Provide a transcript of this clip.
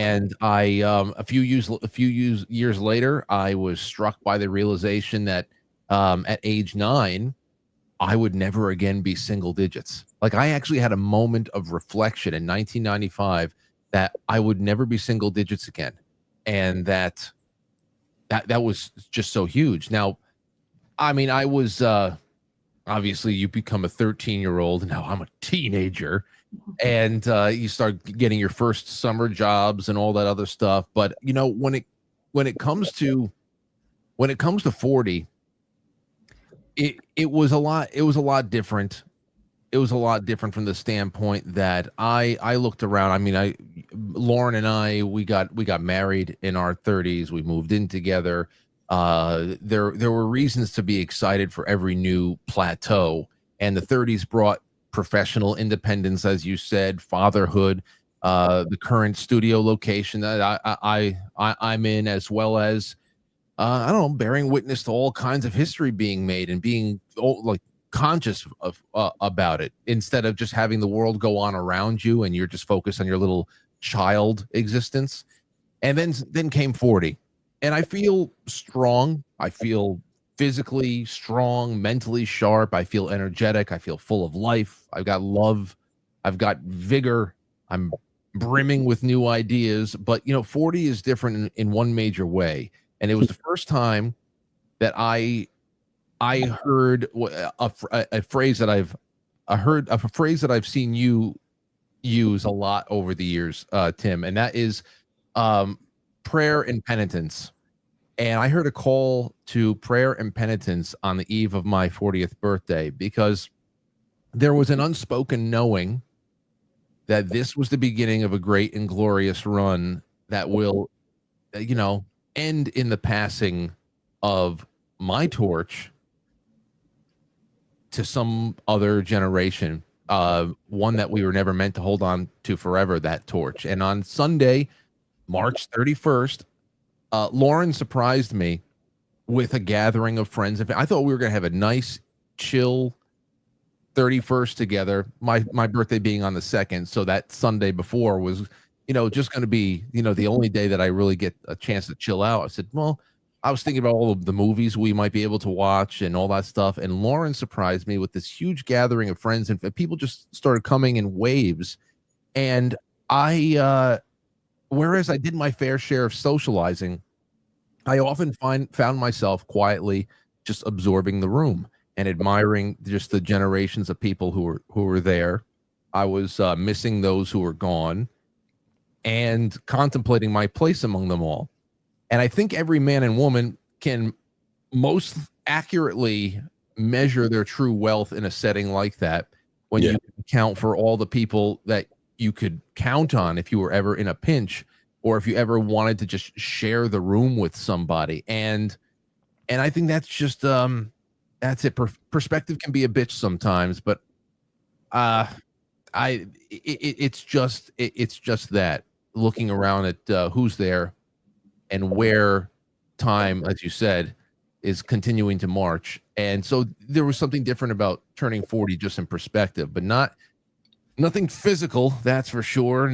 And a few years later, I was struck by the realization that at age 9, I would never again be single digits. Like, I actually had a moment of reflection in 1995 that I would never be single digits again, and that was just so huge. Now, I mean, I was obviously you become a 13-year-old, and now I'm a teenager, and you start getting your first summer jobs and all that other stuff. But when it comes to 40, it was a lot different. It was a lot different from the standpoint that I looked around. I mean, I Lauren and I, we got married in our 30s. We moved in together. There were reasons to be excited for every new plateau, and the 30s brought professional independence, as you said, fatherhood, the current studio location that I'm in, as well as I don't know, bearing witness to all kinds of history being made and being like conscious of about it, instead of just having the world go on around you and you're just focused on your little child existence. And then came 40, and I feel strong. I feel physically strong, mentally sharp. I feel energetic. I feel full of life. I've got love. I've got vigor. I'm brimming with new ideas. But 40 is different in one major way, and it was the first time that I heard a phrase that I've seen you use a lot over the years, Tim, and that is prayer and penitence. And I heard a call to prayer and penitence on the eve of my 40th birthday, because there was an unspoken knowing that this was the beginning of a great and glorious run that will, end in the passing of my torch to some other generation, one that we were never meant to hold on to forever, that torch. And on Sunday, March 31st, Lauren surprised me with a gathering of friends. I thought we were going to have a nice, chill 31st together, my birthday being on the 2nd. So that Sunday before was, just going to be, the only day that I really get a chance to chill out. I said, well, I was thinking about all of the movies we might be able to watch and all that stuff. And Lauren surprised me with this huge gathering of friends, and people just started coming in waves. And whereas I did my fair share of socializing, I often found myself quietly just absorbing the room and admiring just the generations of people who were there. I was missing those who were gone and contemplating my place among them all. And I think every man and woman can most accurately measure their true wealth in a setting like that, when you account for all the people that you could count on if you were ever in a pinch, or if you ever wanted to just share the room with somebody. And I think that's just that's it. Perspective can be a bitch sometimes, but it's just that, looking around at who's there and where time, as you said, is continuing to march. And so there was something different about turning 40, just in perspective, but nothing physical, that's for sure.